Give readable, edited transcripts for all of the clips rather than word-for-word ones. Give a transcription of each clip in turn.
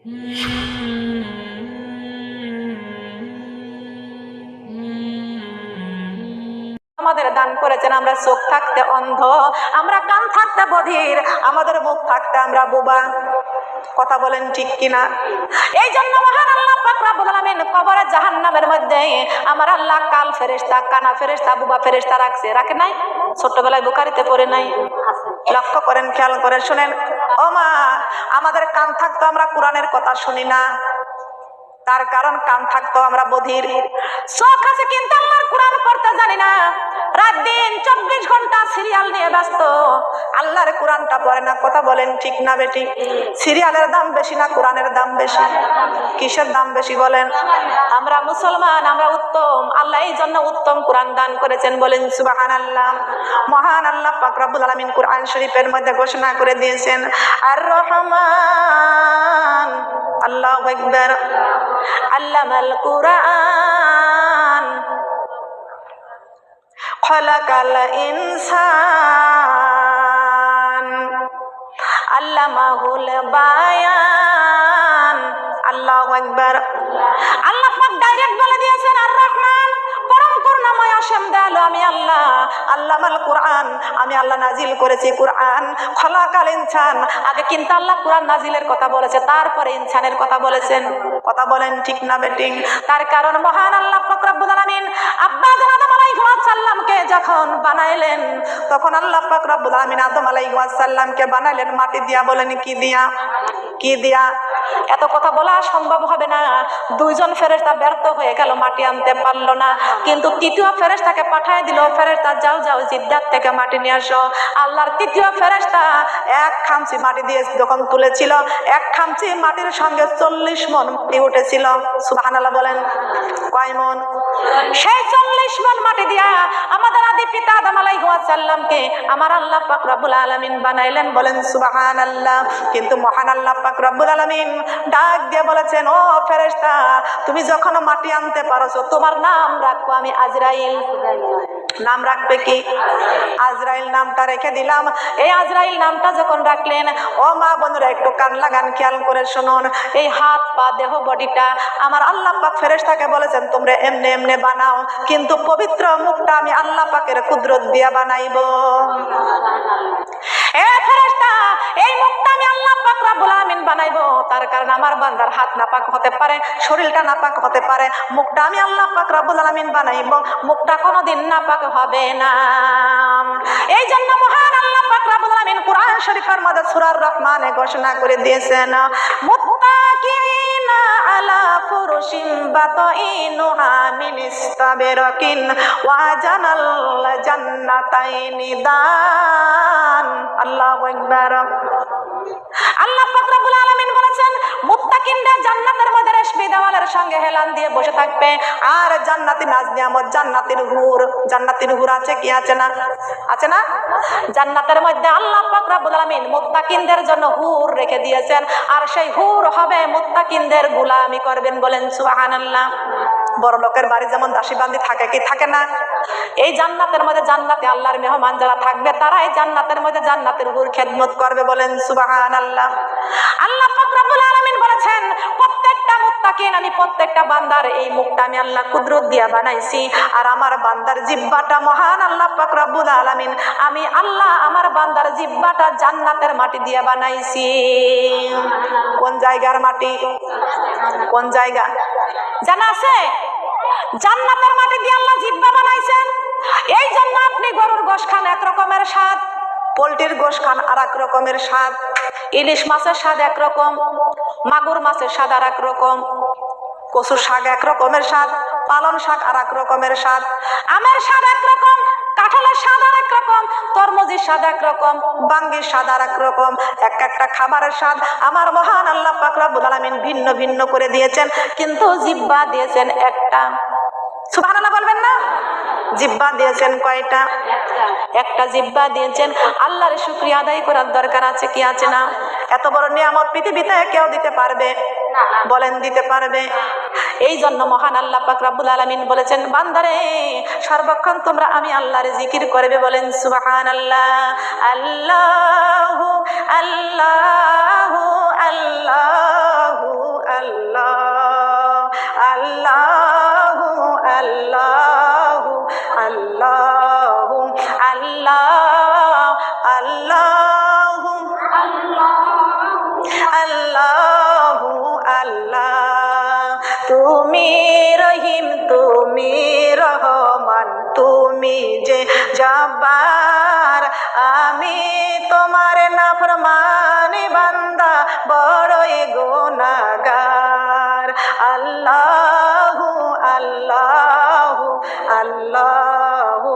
আমাদের দান করেছেন, আমরা চোখ থাকতে অন্ধ, আমরা কান থাকতে বধির, আমাদের মুখ থাকতে আমরা বোবা। কথা বলেন ঠিক কিনা? এই জন্য মহান আল্লাহ পাক রব্বুল আলামিন কবরে জাহান্নামের মধ্যে আমার আল্লাহ কাল ফেরেশতা, কানা ফেরেশতা, বুবা ফেরেশতা রাখছে, রাখে নাই? ছোটবেলায় বুখারীতে পড়ে নাই? লক্ষ্য করেন, খেয়াল করে শুনেন। ও মা, আমাদের কান থাকতো আমরা কোরআনের কথা শুনি না, তার কারণ কান থাকতো আমরা বধির। চোখ আছে কিন্তু আমরা কোরআন পড়তে জানি না, রাত দিন 24 ঘন্টা সিরিয়াল নিয়ে ব্যস্ত, আল্লাহর কোরআনটা পড়ে না। কথা বলেন ঠিক না বেটি? সিরিয়ালের দাম বেশি না কোরআনের দাম বেশি? কিসের দাম বেশি বলেন? আমরা মুসলমান, আমরা উত্তম, আল্লাহ এই জন্য উত্তম কোরআন দান করেছেন, বলেন সুবহানাল্লাহ। মহান আল্লাহ পাক রব্বুল আলামিন কোরআন শরীফের মধ্যে ঘোষণা করে দিয়েছেন, আর রহমান, আল্লাহু আকবার, আল্লামাল কুরআন, খলাকাল ইনসান, আল্লামাহুল বায়ান। আল্লাহু আকবার। আল্লাহ পাক ডাইরেক্ট বলে দিয়েছেন, আর রহমান, পরম করুণাময় অসীম দয়ালু আমি আল্লাহ। আল্লামাল কুরআন, আমি আল্লাহ নাজিল করেছি কুরআন। খলাকাল ইনসান, আগে কিন্তু আল্লাহ কুরআন নাজিলের কথা বলেছে, তারপরে ইনসানের কথা বলেছেন। কথা বলেন ঠিক না বেটিং? তার কারণ মহান আল্লাহ পাক রব্বুল আলামিন আব্বা আদম আলাইহিস সালামকে যখন বানাইলেন, তখন আল্লাহ পাক রব্বুল আলামিন আদম আলাইহিস সালামকে বানাইলেন মাটি দিয়া। বলেন কি দিয়া? কি দিয়া? এত কথা বলা সম্ভব হবে না। দুইজন ফেরেশতা ব্যর্থ হয়ে গেল, মাটি আনতে পারলো না, কিন্তু তৃতীয় ফেরেশতাকে পাঠিয়ে দিল, ফেরেশতা যাও যাও জিদ্দাত থেকে মাটি নিয়ে আসো। আল্লাহর তৃতীয় ফেরেশতা এক খামচি মাটি দিয়ে যখন তুলেছিল, এক খামচি মাটির সঙ্গে 40 মণ মাটি উঠেছিল। সুবহানাল্লাহ বলেন। কয় মণ? সেই 40 মণ মাটি দিয়া আমাদের আদি পিতা আদম আলাইহিস সালামকে আমার আল্লাহ পাক রব্বুল আলামিন বানাইলেন। বলেন সুবহানাল্লাহ। কিন্তু মহান আল্লাহ পাক রব্বুল আলামিন ডাক দিয়ে বলেছেন, ও ফেরেশতা, তুমি যখন মাটি আনতে পারছো, তোমার নাম রাখবো আমি আজরাইল। নাম রাখবে কি? আজরাইল নামটা রেখে দিলাম। এই আজরাইল নামটা যখন রাখলেন, ও মা বোনেরা একটু কান লাগান, খেয়াল করে শুনুন। এই হাত পা দেহ বডিটা আমার আল্লাহ পাক ফেরেশতাকে বলেছেন তোমরা এমনে এমনে বানাও, কিন্তু পবিত্র মুখটা আমি আল্লাহ পাকের কুদরত দিয়া বানাইবো। এ ফেরেশতা, এই মুখটা আমি আল্লাহ পাক রব্বুল আলামিন বানাইবো। তার কারণ আমার বান্দার হাত নাপাক হতে পারে, শরীরটা নাপাক হতে পারে, মুখটা আমি আল্লাহ পাক রব্বুল আলামিন বানাইবো, মুখটা কোনোদিন নাপাক হবে না। এই জন্য মহান আল্লাহ পাক রব্বুল আলামিন কোরআন শরীফের মধ্যে সূরা রহমানে ঘোষণা করে দিয়েছেন, মুত্তাকিনা আলা ফুরুশিন বাতাইনুহা মিন ইস্তাবরাকিন ওয়া জানাল জান্নাতাইনি দান। আল্লাহু আকবার। আল্লাহ পাক রব্বুল আলামিন বলেছেন, মুত্তাকিনরা জান্নাতের মধ্যে রেশমি দেওয়ালের সঙ্গে হেলান দিয়ে বসে থাকবে, আর জান্নাতি নাজ নিয়ামত, জান্নাতের হুর। জান্নাতের হুর আছে কি? আছে না? আছে না? জান্নাতের মধ্যে আল্লাহ পাক রব্বুল আলামিন মুত্তাকিনদের জন্য হুর রেখে দিয়েছেন, আর সেই হুর হবে মুত্তাকিনদের গোলামি করবেন। বলেন সুবহানাল্লাহ। বড় লোকের বাড়ি যেমন দাসী বান্দি থাকে কি থাকে না? এই জান্নাতের মধ্যে জান্নাতে আল্লাহর মেহমান যারা থাকবে, তারা এই জান্নাতের মধ্যে জান্নাতের হুর খেদমত করবে। বলেন সুবহানাল্লাহ। আল্লাহ পাক রব্বুল আলামিন বলেছেন, প্রত্যেকটা মুত্তাকিন, আমি প্রত্যেকটা বান্দার এই মুখটা আমি আল্লাহ কুদরত দিয়া বানাইছি, আর আমার বান্দার জিহ্বাটা মহান আল্লাহ পাক রব্বুল আলামিন আমি আল্লাহ আমার বান্দার জিহ্বাটা জান্নাতের মাটি দিয়া বানাইছি। কোন জায়গার মাটি? কোন জায়গা জানা আছে? জান্নাতের মাটি দিয়ে আল্লাহ জিহ্বা বানাইছেন। এই জন্য আপনি গরুর গোশত খান এক রকমের স্বাদ, পোল্ট্রির গোশত খান আর এক রকমের স্বাদ, ইলিশ মাছের স্বাদ একরকম, মাগুর মাছের স্বাদ আর এক রকম, কচু শাক এক রকমের স্বাদ, পালন শাক আর এক রকমের স্বাদ, আমের স্বাদ এক রকম, কাঁঠালের স্বাদ আর এক রকম, তরমুজের স্বাদ এক রকম, বাঙ্গির স্বাদ আর এক রকম। এক একটা খাবারের স্বাদ আমার মহান আল্লাহ পাক রব্বুল আলামিন ভিন্ন ভিন্ন করে দিয়েছেন, কিন্তু জিহ্বা দিয়েছেন একটা। সুবহানাল্লাহ বলবেন না? জিহ্বা দিয়েছেন কয়টা? একটা জিহ্বা দিয়েছেন। আল্লাহর শুকরিয়া আদায় করার দরকার আছে কি আছে না? এত বড় নিয়ামত পৃথিবীতে কেউ দিতে পারবে? বলেন দিতে পারবে? এই জন্য মহান আল্লাহ পাক রব্বুল আলামিন বলেছেন, বান্দারে সর্বক্ষণ তোমরা আমি আল্লাহর জিকির করবে। বলেন সুবহানাল্লাহ। আল্লাহু আল্লাহু আল্লাহু তুমি রহিম, তুমি রহমান, তুমি যে জব্বার, আমি তোমার নাফরমানি বান্দা, বড়ই গুনাহগার। আল্লাহু আল্লাহু আল্লাহু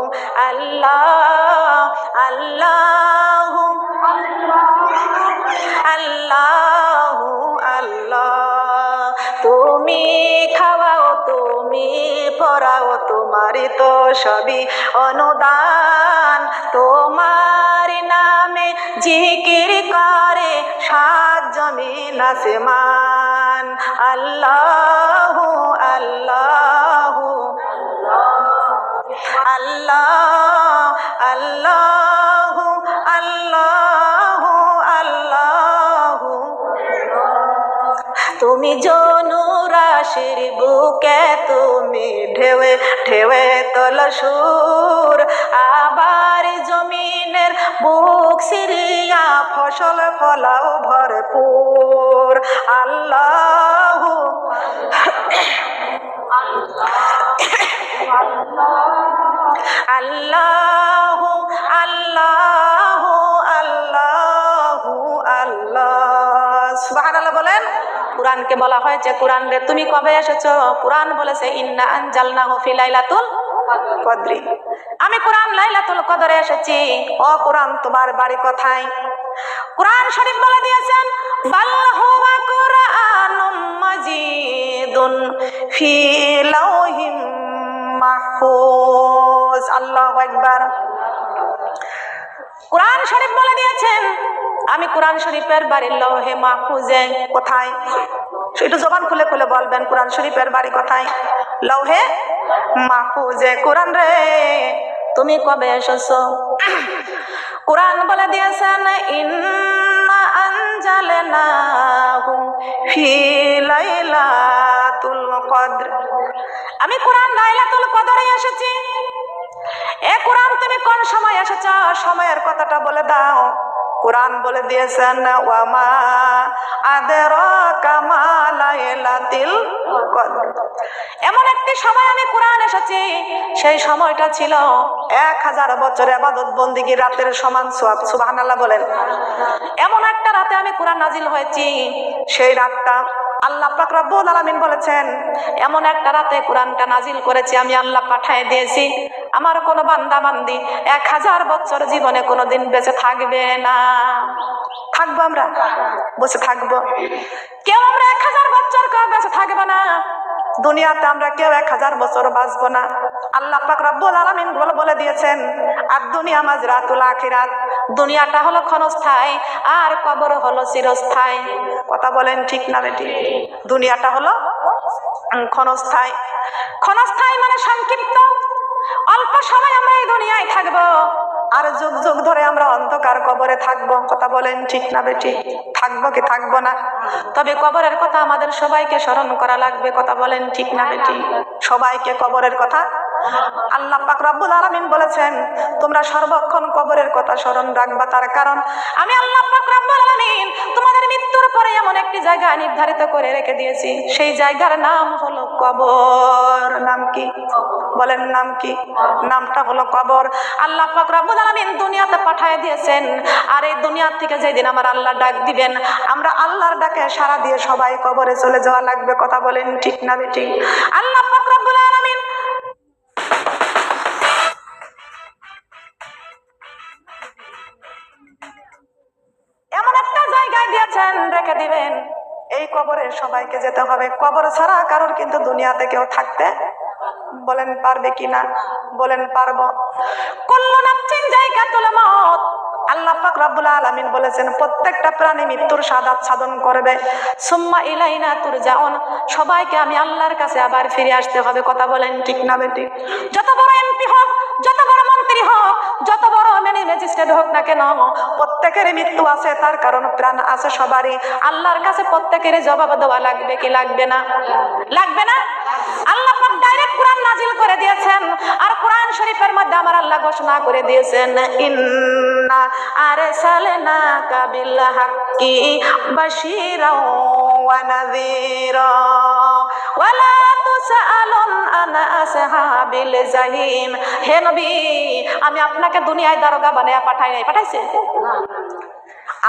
আল্লাহ আল্লাহু আল্লাহু আল্লাহ। তুমি খাওয়াও, তুমি পড়াও, তোমারই তো সবই অনুদান। তোমার নামে জিকির করে সাত জমিন আসমান। আল্লাহু আল্লাহু আল্লাহ আল্লাহু আল্লাহু আল্লাহু। তুমি জনুরাশির বুকে, তুমি ঢেউে ঢেউে তোল সুর, আবার জমিনের বুক সিরিয়া ফসল ফলাও ভরপুর। আল্লাহু আল্লাহু আল্লাহু আল্লাহু আল্লাহ। সুবহানাল্লাহ বলেন। কুরআনকে বলা হয়েছে, কুরআন রে তুমি কবে এসেছো? কুরআন বলেছে ইন্না আনজালনাহু ফি লাইলাতুল কদরি। আমি কুরআন লাইলাতুল কদরে এসেছি। ও কুরআন, তোমার বাড়ি কোথায়? কুরআন শরীফ বলে দিয়েছেন বাল হুয়া কুরআনুম মাজিদুন ফি লাউহিম মাহফুজ। আল্লাহু আকবার। কুরআন শরীফ বলে দিয়েছেন আমি কুরআন শরীফের বাড়ি লৌহে মাহফুজে। কোথায়? একটু জবান খুলে খুলে বলবেন, কুরআন শরীফের বাড়ি কোথায়? লৌহে মাহফুজে। কুরআন রে তুমি কবে এসেছো? কুরআন বলে দিয়েছেন ইন্না আনজালনাহু ফি লাইলাতুল কদর। আমি কুরআন লাইলাতুল কদরে এসেছি। এ কুরআন তুমি কোন সময় এসেছো? সময়ের কথাটা বলে দাও। কুরআন বলে দিয়েছেন ওয়ামা আদরাকা মা লাইলাতুল কদর। এমন একটি সময় আমি কুরআন এসেছি, সেই সময়টা ছিল 1000 বছর ইবাদত বন্দেগী রাতের সমান সওয়াব। সুবহানাল্লাহ বলেন। এমন একটা রাতে আমি কুরআন নাজিল হয়েছি, সেই রাতটা আল্লাহ পাক রব্বুল আলামিন বলেছেন এমন একটা রাতে কুরআনটা নাজিল করেছি আমি, আল্লাহ পাঠিয়ে দিয়েছি। আমার কোন বান্দা বান্দি 1000 বছর জীবনে কোনোদিন বেঁচে থাকবে না। থাকবো আমরা? বসে থাকবো? কেউ আমরা 1000 বছর কেউ বেঁচে থাকবে না। দুনিয়াতে আমরা কেউ 1000 বছর বাঁচবো না। আল্লাহ পাক রব্বুল আলামিন বলে দিয়েছেন আর দুনিয়া মাজরাতুল আখিরাত। দুনিয়াটা হলো ক্ষণস্থায়ী আর কবর হলো চিরস্থায়ী। কথা বলেন ঠিক না বেটি? দুনিয়াটা হলো ক্ষণস্থায়ী। ক্ষণস্থায়ী মানে সংক্ষিপ্ত, অল্প সময় আমরা এই দুনিয়ায় থাকবো, আর যুগ যুগ ধরে আমরা অন্ধকার কবরে থাকবো। কথা বলেন ঠিক না বেটি? থাকবো কি থাকবো না? তবে কবরের কথা আমাদের সবাইকে স্মরণ করা লাগবে। কথা বলেন ঠিক না বেটি? সবাইকে কবরের কথা আল্লাহ পাক রব্বুল আলামিন বলেছেন তোমরা সর্বক্ষণ কবরের কথা স্মরণ রাখবা। তার কারণ আমি আল্লাহ পাক রব্বুল আলামিন তোমাদের মৃত্যুর পরে এমন একটি জায়গা নির্ধারিত করে রেখে দিয়েছি, সেই জায়গার নাম হলো কবর। নাম কি? বলেন নাম কি? নামটা হলো কবর। আল্লাহ পাক রব্বুল আলামিন দুনিয়াতে পাঠিয়ে দিয়েছেন, আর এই দুনিয়া থেকে যেদিন আমার আল্লাহ ডাক দিবেন, আমরা আল্লাহর ডাকে সাড়া দিয়ে সবাই কবরে চলে যাওয়া লাগবে। কথা বলেন ঠিক না বেটি? আল্লাহ পাক রব্বুল আলামিন এমন একটা জায়গায় দিয়েছেন, রেখে দিবেন, এই কবরে সবাইকে যেতে হবে। কবর ছাড়া কারোর কিন্তু দুনিয়াতে কেউ থাকতে, বলেন পারবে কিনা? বলেন পারবো? কুল্লু নাফসিন যায়কাতুল মাউত। আল্লাহ পাক রব্বুল আলামিন বলেছেন প্রত্যেকটা প্রাণী মৃত্যুর স্বাদ আস্বাদন করবে। সুম্মা ইলাইনা তুরজাউন। সবাইকে আমি আল্লাহর কাছে আবার ফিরে আসতে হবে। কথা বলেন ঠিক না বেটি? যত বড় এমপি হোক, যত বড় মন্ত্রী হোক, যত বড় ম্যাজিস্ট্রেট হোক না কেন, প্রত্যেকের মৃত্যু আছে, তার কারণ প্রাণ আছে সবারই। আল্লাহর কাছে প্রত্যেকের জবাব দেওয়া লাগবে কি লাগবে না? লাগবে না? আল্লাহ পাক ডাইরেক্ট কুরআন নাজিল করে দিয়েছেন, আর কুরআন শরীফের মধ্যে আমার আল্লাহ ঘোষণা করে দিয়েছেন ইন্না আরসালনাকা বিল হাক্কি বাশীরাও ওয়া নাযীরা ওয়া লা লাতুসআলুন আন আসহাবিল জাহিম। হে নবী, আমি আপনাকে দুনিয়ায় দারোগা বানায়া পাঠাই নাই, পাঠাইছে?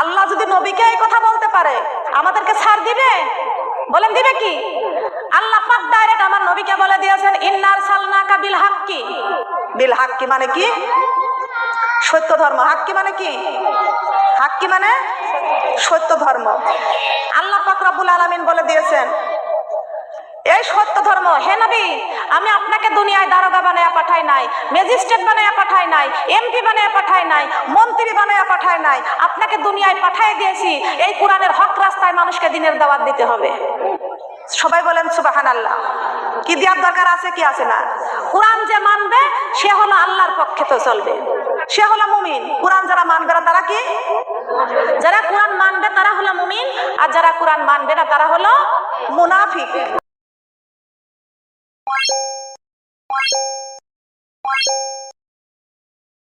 আল্লাহ যদি নবীকে এই কথা বলতে পারে, আমাদেরকে ছাড় দিবে? বলেন দিবে কি? আল্লাহ পাক ডাইরেক্ট আমার নবীকে বলে দিয়েছেন, ইন্না আরসালনাকা বিল হাক্কি। বিল হাক্কি মানে কি? সত্য ধর্ম। হাক্কি মানে কি? হাক্কি মানে সত্য ধর্ম। আল্লাহ পাক রব্বুল আলামিন বলে দিয়েছেন এই সত্য ধর্ম। হে নবী, আমি আপনাকে দুনিয়ায় দারোগা বানায়া পাঠাই নাই, ম্যাজিস্ট্রেট বানায়া পাঠাই নাই, এমপি বানায়া পাঠাই নাই, মন্ত্রী বানায়া পাঠাই নাই। আপনাকে দুনিয়ায় পাঠিয়ে দিয়েছি এই কোরআনের হক রাস্তায় মানুষকে দ্বীনের দাওয়াত দিতে হবে। সবাই বলেন সুবহানাল্লাহ। কি দেওয়ার দরকার আছে কি আছে না? কোরআন যে মানবে সে হলো আল্লাহর পক্ষে তো চলবে, সে হলো মুমিন। কোরআন যারা মানবে না তারা কি? যারা কোরআন মানবে তারা হলো মুমিন, আর যারা কোরআন মানবে না তারা হলো মুনাফিক।